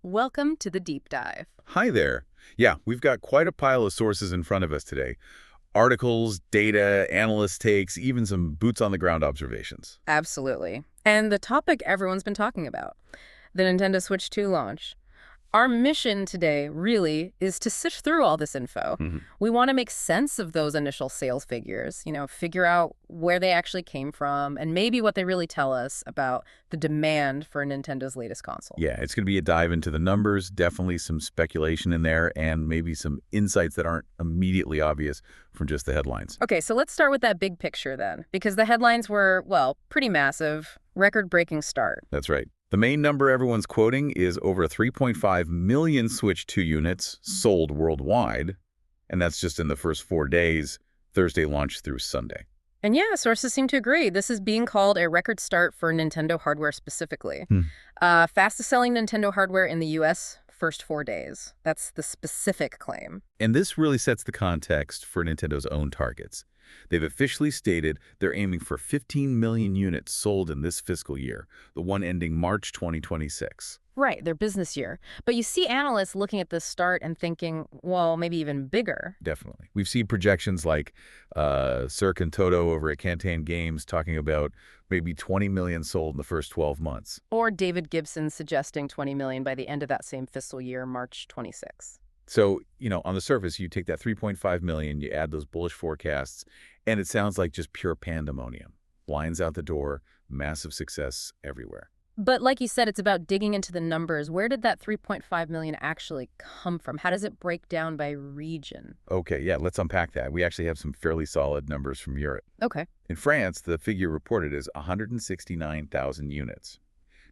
Welcome to the deep dive. Hi there. Yeah, we've got quite a pile of sources in front of us today. Articles, data, analyst takes, even some boots-on-the-ground observations. Absolutely. And the topic everyone's been talking about, the Nintendo Switch 2 launch. Our mission today really is to sift through all this info. Mhm. We want to make sense of those initial sales figures, figure out where they actually came from and maybe what they really tell us about the demand for Nintendo's latest console. Yeah, it's going to be a dive into the numbers, definitely some speculation in there, and maybe some insights that aren't immediately obvious from just the headlines. Okay, so let's start with that big picture then, because the headlines were, well, pretty massive, record-breaking start. That's right. The main number everyone's quoting is over 3.5 million Switch 2 units sold worldwide, and that's just in the first 4 days, Thursday launch through Sunday. And yeah, sources seem to agree. This is being called a record start for Nintendo hardware specifically. Hmm. Fastest selling Nintendo hardware in the US, first 4 days. That's the specific claim. And this really sets the context for Nintendo's own targets. They've officially stated they're aiming for 15 million units sold in this fiscal year, the one ending March 2026. Right, their business year. But you see analysts looking at this start and thinking, well, maybe even bigger. Definitely. We've seen projections like Cirque and Toto over at Cantan Games talking about maybe 20 million sold in the first 12 months. Or David Gibson suggesting 20 million by the end of that same fiscal year, March 26. So, on the surface, you take that 3.5 million, you add those bullish forecasts, and it sounds like just pure pandemonium. Lines out the door, massive success everywhere. But like you said, it's about digging into the numbers. Where did that 3.5 million actually come from? How does it break down by region? Okay, yeah, let's unpack that. We actually have some fairly solid numbers from Europe. Okay. In France, the figure reported is 169,000 units.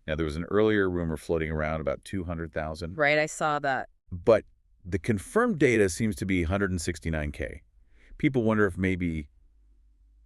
Now, there was an earlier rumor floating around about 200,000. Right, I saw that. But the confirmed data seems to be 169K. People wonder if maybe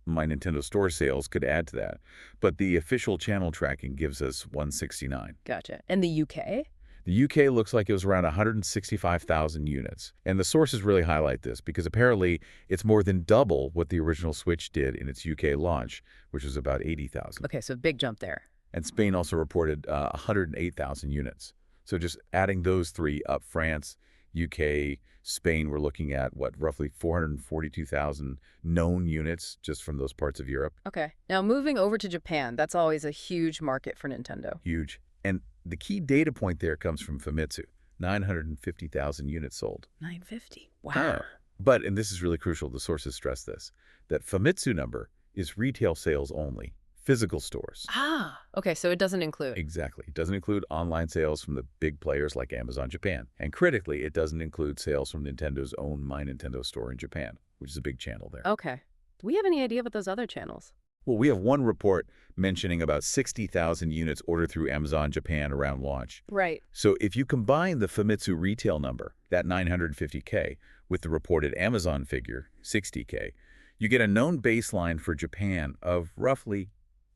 my Nintendo Store sales could add to that. But the official channel tracking gives us 169. Gotcha. And the UK? The UK looks like it was around 165,000 units. And the sources really highlight this because apparently it's more than double what the original Switch did in its UK launch, which was about 80,000. Okay, so big jump there. And Spain also reported 108,000 units. So just adding those three up, France, UK, Spain, we're looking at, roughly 442,000 known units just from those parts of Europe. Okay. Now moving over to Japan, that's always a huge market for Nintendo. Huge. And the key data point there comes from Famitsu, 950,000 units sold. 950. Wow. But, and this is really crucial, the sources stress this, that Famitsu number is retail sales only. Physical stores. Ah, okay, so it doesn't include. Exactly. It doesn't include online sales from the big players like Amazon Japan. And critically, it doesn't include sales from Nintendo's own My Nintendo store in Japan, which is a big channel there. Okay. Do we have any idea about those other channels? Well, we have one report mentioning about 60,000 units ordered through Amazon Japan around launch. Right. So if you combine the Famitsu retail number, that 950K, with the reported Amazon figure, 60K, you get a known baseline for Japan of roughly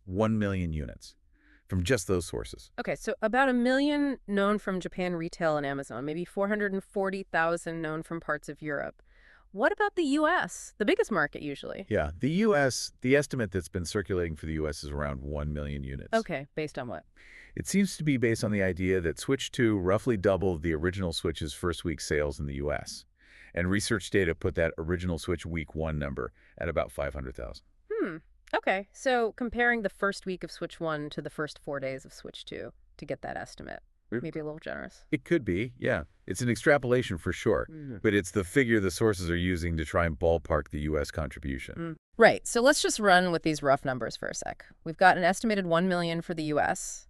1 million units from just those sources. Okay, so about 1 million known from Japan retail and Amazon, maybe 440,000 known from parts of Europe. What about the U.S., the biggest market usually? Yeah, the U.S., the estimate that's been circulating for the U.S. is around 1 million units. Okay, based on what? It seems to be based on the idea that Switch 2 roughly doubled the original Switch's first week sales in the U.S. And research data put that original Switch week 1 number at about 500,000. Okay, so comparing the first week of Switch 1 to the first 4 days of Switch 2 to get that estimate. Maybe a little generous. It could be, yeah. It's an extrapolation for sure, but it's the figure the sources are using to try and ballpark the U.S. contribution. Right, so let's just run with these rough numbers for a sec. We've got an estimated 1 million for the U.S.,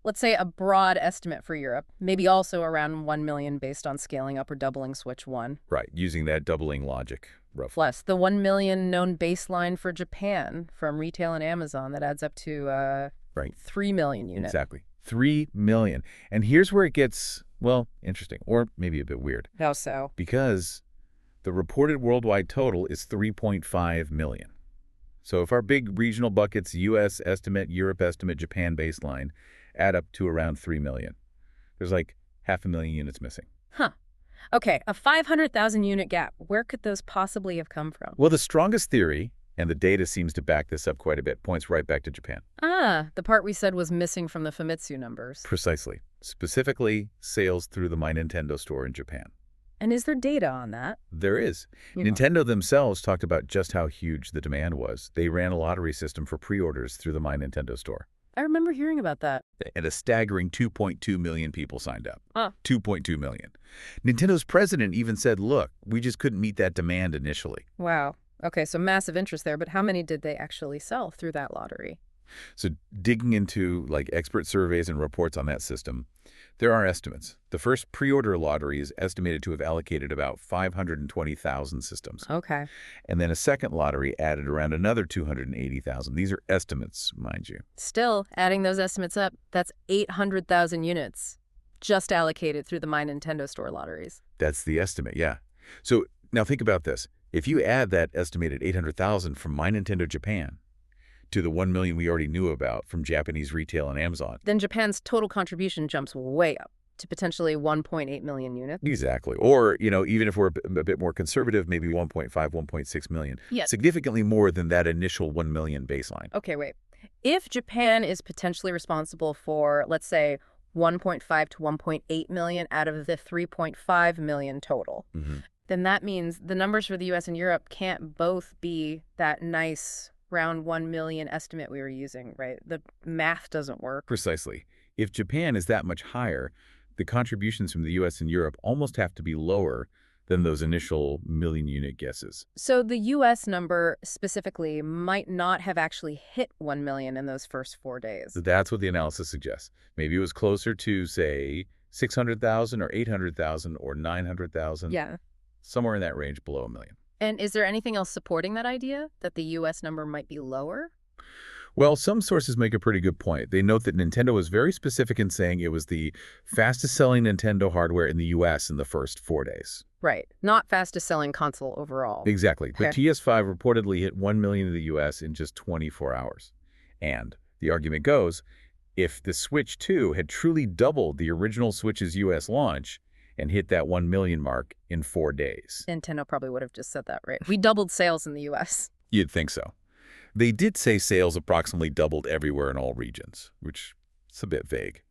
let's say a broad estimate for Europe, maybe also around 1 million based on scaling up or doubling Switch 1. Right, using that doubling logic, roughly. Plus the 1 million known baseline for Japan from retail and Amazon, that adds up to 3 million units. Exactly. 3 million. And here's where it gets, well, interesting, or maybe a bit weird. How so? Because the reported worldwide total is 3.5 million. So if our big regional buckets, U.S. estimate, Europe estimate, Japan baseline, add up to around 3 million. There's like 500,000 units missing. Huh. Okay, a 500,000 unit gap. Where could those possibly have come from? Well, the strongest theory, and the data seems to back this up quite a bit, points right back to Japan. Ah, the part we said was missing from the Famitsu numbers. Precisely. specifically sales through the My Nintendo store in Japan. And is there data on that? There is. Yeah. Nintendo themselves talked about just how huge the demand was. They ran a lottery system for pre-orders through the My Nintendo store. I remember hearing about that. And a staggering 2.2 million people signed up. Huh. 2.2 million. Nintendo's president even said, look, we just couldn't meet that demand initially. Wow. Okay, so massive interest there, but how many did they actually sell through that lottery? So digging into expert surveys and reports on that system, there are estimates. The first pre-order lottery is estimated to have allocated about 520,000 systems. Okay. And then a second lottery added around another 280,000. These are estimates, mind you. Still, adding those estimates up, that's 800,000 units just allocated through the My Nintendo store lotteries. That's the estimate, yeah. So now think about this. If you add that estimated 800,000 from My Nintendo Japan to the 1 million we already knew about from Japanese retail and Amazon. Then Japan's total contribution jumps way up to potentially 1.8 million units. Exactly. Or, even if we're a bit more conservative, maybe 1.5, 1.6 million. Yes. Significantly more than that initial 1 million baseline. Okay, wait. If Japan is potentially responsible for, let's say, 1.5 to 1.8 million out of the 3.5 million total, then that means the numbers for the US and Europe can't both be that nice round 1 million estimate we were using, right? The math doesn't work. Precisely. If Japan is that much higher, the contributions from the US and Europe almost have to be lower than those initial million-unit guesses. So the US number specifically might not have actually hit 1 million in those first 4 days. So that's what the analysis suggests. Maybe it was closer to, say, 600,000 or 800,000 or 900,000. Yeah. Somewhere in that range below 1 million. And is there anything else supporting that idea, that the US number might be lower? Well, some sources make a pretty good point. They note that Nintendo was very specific in saying it was the fastest-selling Nintendo hardware in the US in the first 4 days. Right. Not fastest-selling console overall. Exactly. The Okay. TS5 reportedly hit 1 million in the US in just 24 hours. And the argument goes, if the Switch 2 had truly doubled the original Switch's US launch and hit that 1 million mark in 4 days. Nintendo probably would have just said that, right? We doubled sales in the US. You'd think so. They did say sales approximately doubled everywhere in all regions, which is a bit vague.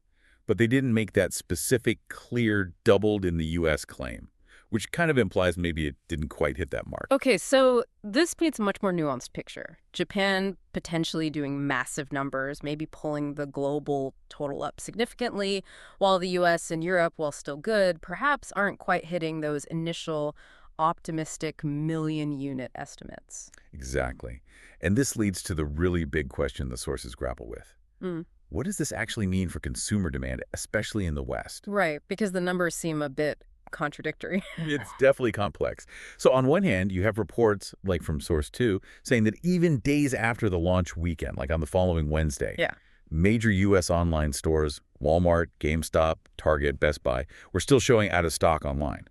But they didn't make that specific, clear, doubled in the US claim, which kind of implies maybe it didn't quite hit that mark. Okay, so this paints a much more nuanced picture. Japan potentially doing massive numbers, maybe pulling the global total up significantly, while the US and Europe, while still good, perhaps aren't quite hitting those initial optimistic million-unit estimates. Exactly. And this leads to the really big question the sources grapple with. What does this actually mean for consumer demand, especially in the West? Right, because the numbers seem a bit contradictory. It's definitely complex. So on one hand, you have reports, like from Source 2, saying that even days after the launch weekend, like on the following Wednesday, Yeah. major U.S. online stores, Walmart, GameStop, Target, Best Buy, were still showing out of stock online.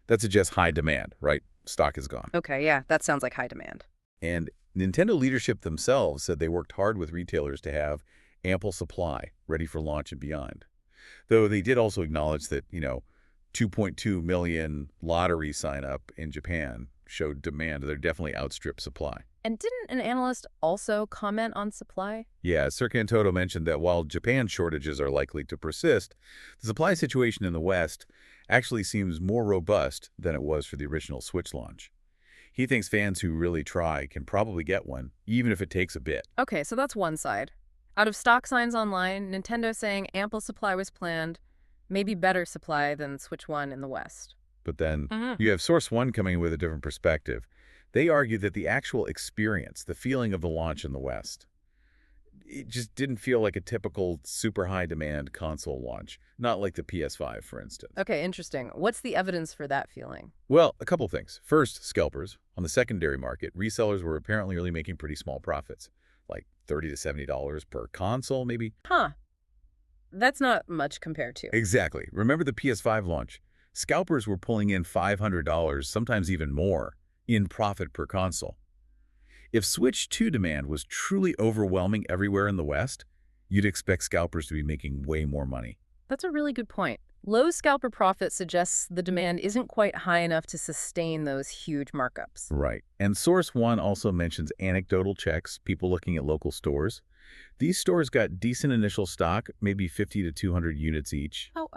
That suggests high demand, right? Stock is gone. Okay, yeah, that sounds like high demand. And Nintendo leadership themselves said they worked hard with retailers to have ample supply ready for launch and beyond. Though they did also acknowledge that, 2.2 million lottery sign-up in Japan showed demand. They're definitely outstripped supply. And didn't an analyst also comment on supply? Yeah, Serkan Toto mentioned that while Japan's shortages are likely to persist, the supply situation in the West actually seems more robust than it was for the original Switch launch. He thinks fans who really try can probably get one, even if it takes a bit. Okay, so that's one side. Out of stock signs online, Nintendo saying ample supply was planned, maybe better supply than Switch 1 in the West. But then you have Source 1 coming in with a different perspective. They argue that the actual experience, the feeling of the launch in the West, it just didn't feel like a typical super high demand console launch, not like the PS5, for instance. Okay, interesting. What's the evidence for that feeling? Well, a couple things. First, scalpers. On the secondary market, resellers were apparently really making pretty small profits, like $30 to $70 per console, maybe. Huh. That's not much compared to. Exactly. Remember the PS5 launch? Scalpers were pulling in $500, sometimes even more, in profit per console. If Switch 2 demand was truly overwhelming everywhere in the West, you'd expect scalpers to be making way more money. That's a really good point. Low scalper profit suggests the demand isn't quite high enough to sustain those huge markups. Right. And Source 1 also mentions anecdotal checks, people looking at local stores, These stores got decent initial stock, maybe 50 to 200 units each. Oh,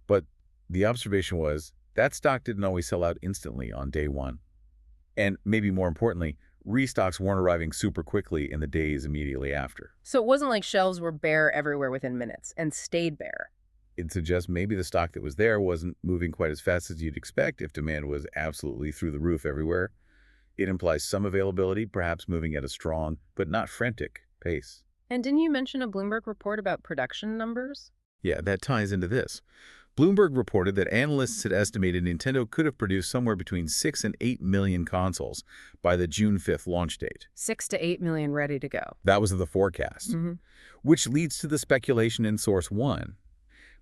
But the observation was that stock didn't always sell out instantly on day one. And maybe more importantly, restocks weren't arriving super quickly in the days immediately after. so it wasn't like shelves were bare everywhere within minutes and stayed bare. It suggests maybe the stock that was there wasn't moving quite as fast as you'd expect if demand was absolutely through the roof everywhere. It implies some availability, perhaps moving at a strong, but not frantic, pace. And didn't you mention a Bloomberg report about production numbers? Yeah, that ties into this. Bloomberg reported that analysts had estimated Nintendo could have produced somewhere between 6 and 8 million consoles by the June 5th launch date. 6 to 8 million ready to go. That was the forecast, which leads to the speculation in Source 1.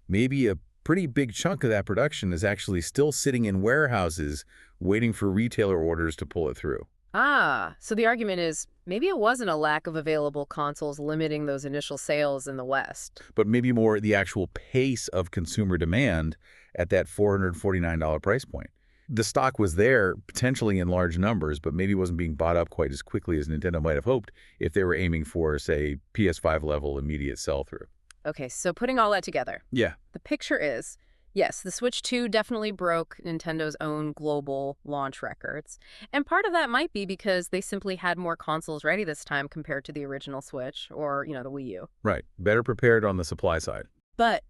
Maybe a pretty big chunk of that production is actually still sitting in warehouses waiting for retailer orders to pull it through. Ah, so the argument is maybe it wasn't a lack of available consoles limiting those initial sales in the West. But maybe more the actual pace of consumer demand at that $449 price point. The stock was there potentially in large numbers, but maybe wasn't being bought up quite as quickly as Nintendo might have hoped if they were aiming for, say, PS5 level immediate sell-through. Okay, so putting all that together, Yeah, the picture is, yes, the Switch 2 definitely broke Nintendo's own global launch records. And part of that might be because they simply had more consoles ready this time compared to the original Switch or, the Wii U. right. Better prepared on the supply side. But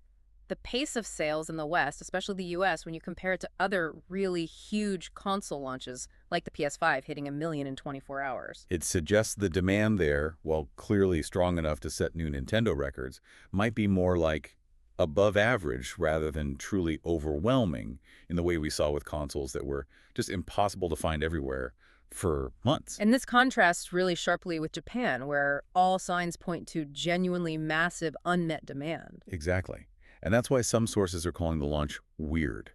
the pace of sales in the West, especially the US, when you compare it to other really huge console launches, like the PS5 hitting 1 million in 24 hours. It suggests the demand there, while clearly strong enough to set new Nintendo records, might be more like above average rather than truly overwhelming in the way we saw with consoles that were just impossible to find everywhere for months. And this contrasts really sharply with Japan, where all signs point to genuinely massive unmet demand. Exactly. And that's why some sources are calling the launch weird.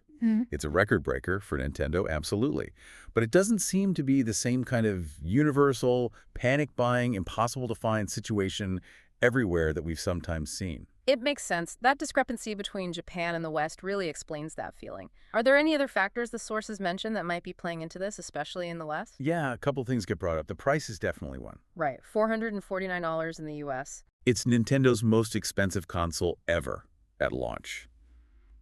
It's a record breaker for Nintendo, absolutely. But it doesn't seem to be the same kind of universal, panic-buying, impossible-to-find situation everywhere that we've sometimes seen. It makes sense. That discrepancy between Japan and the West really explains that feeling. Are there any other factors the sources mentioned that might be playing into this, especially in the West? Yeah, a couple things get brought up. The price is definitely one. Right, $449 in the US. It's Nintendo's most expensive console ever at launch.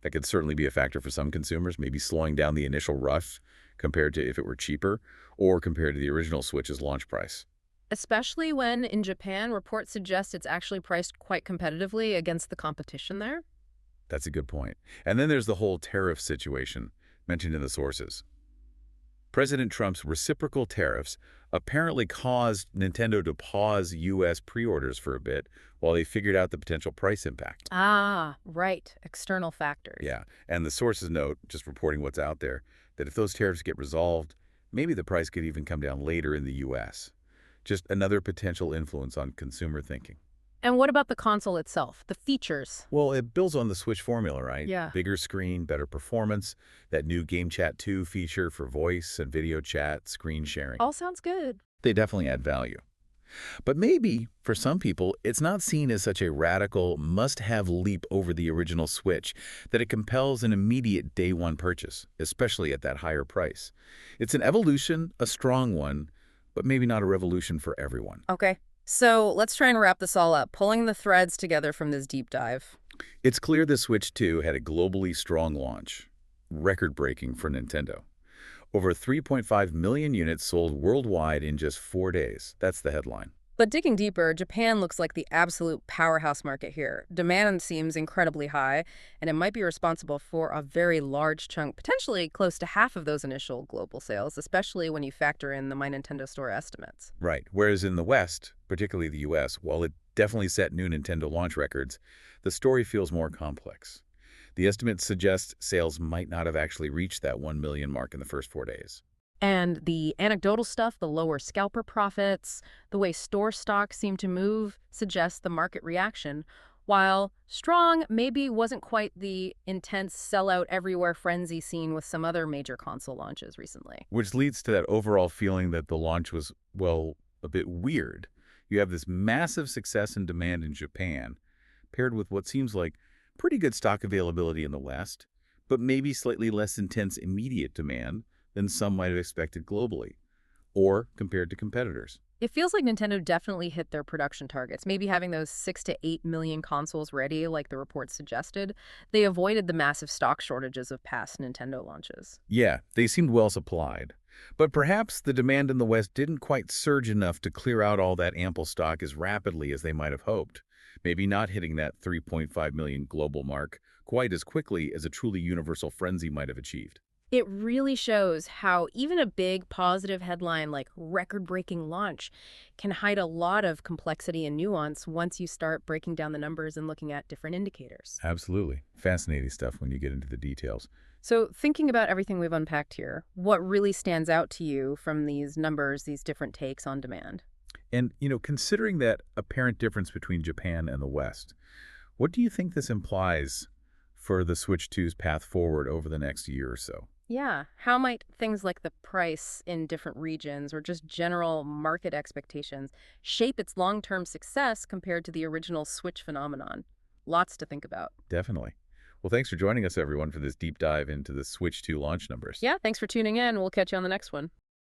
That could certainly be a factor for some consumers, maybe slowing down the initial rush compared to if it were cheaper or compared to the original Switch's launch price. Especially when, in Japan, reports suggest it's actually priced quite competitively against the competition there. That's a good point. And then there's the whole tariff situation mentioned in the sources. President Trump's reciprocal tariffs apparently caused Nintendo to pause U.S. pre-orders for a bit while they figured out the potential price impact. Ah, right. External factors. Yeah, and the sources note, just reporting what's out there, that if those tariffs get resolved, maybe the price could even come down later in the U.S. Just another potential influence on consumer thinking. And what about the console itself, the features? Well, it builds on the Switch formula, right? Yeah. Bigger screen, better performance, that new Game Chat 2 feature for voice and video chat, screen sharing. All sounds good. They definitely add value. But maybe, for some people, it's not seen as such a radical, must-have leap over the original Switch that it compels an immediate day-one purchase, especially at that higher price. It's an evolution, a strong one, but maybe not a revolution for everyone. Okay. So let's try and wrap this all up, pulling the threads together from this deep dive. It's clear the Switch 2 had a globally strong launch, record-breaking for Nintendo. Over 3.5 million units sold worldwide in just 4 days. That's the headline. But digging deeper, Japan looks like the absolute powerhouse market here. Demand seems incredibly high, and it might be responsible for a very large chunk, potentially close to half of those initial global sales, especially when you factor in the My Nintendo Store estimates. Right. Whereas in the West, particularly the US, while it definitely set new Nintendo launch records, the story feels more complex. The estimates suggest sales might not have actually reached that 1 million mark in the first 4 days. And the anecdotal stuff, the lower scalper profits, the way store stocks seem to move, suggests the market reaction, while strong maybe wasn't quite the intense sellout everywhere frenzy seen with some other major console launches recently. Which leads to that overall feeling that the launch was, well, a bit weird. You have this massive success and demand in Japan, paired with what seems like pretty good stock availability in the West, but maybe slightly less intense immediate demand than some might have expected globally. or compared to competitors. It feels like Nintendo definitely hit their production targets, maybe having those 6 to 8 million consoles ready, like the report suggested. They avoided the massive stock shortages of past Nintendo launches. Yeah, they seemed well supplied. But perhaps the demand in the West didn't quite surge enough to clear out all that ample stock as rapidly as they might have hoped. Maybe not hitting that 3.5 million global mark quite as quickly as a truly universal frenzy might have achieved. It really shows how even a big positive headline like record-breaking launch can hide a lot of complexity and nuance once you start breaking down the numbers and looking at different indicators. Absolutely. Fascinating stuff when you get into the details. So thinking about everything we've unpacked here, what really stands out to you from these numbers, these different takes on demand? And, considering that apparent difference between Japan and the West, what do you think this implies for the Switch 2's path forward over the next year or so? Yeah, how might things like the price in different regions or just general market expectations shape its long-term success compared to the original Switch phenomenon? Lots to think about. Definitely. Well, thanks for joining us, everyone, for this deep dive into the Switch 2 launch numbers. Yeah, thanks for tuning in. We'll catch you on the next one.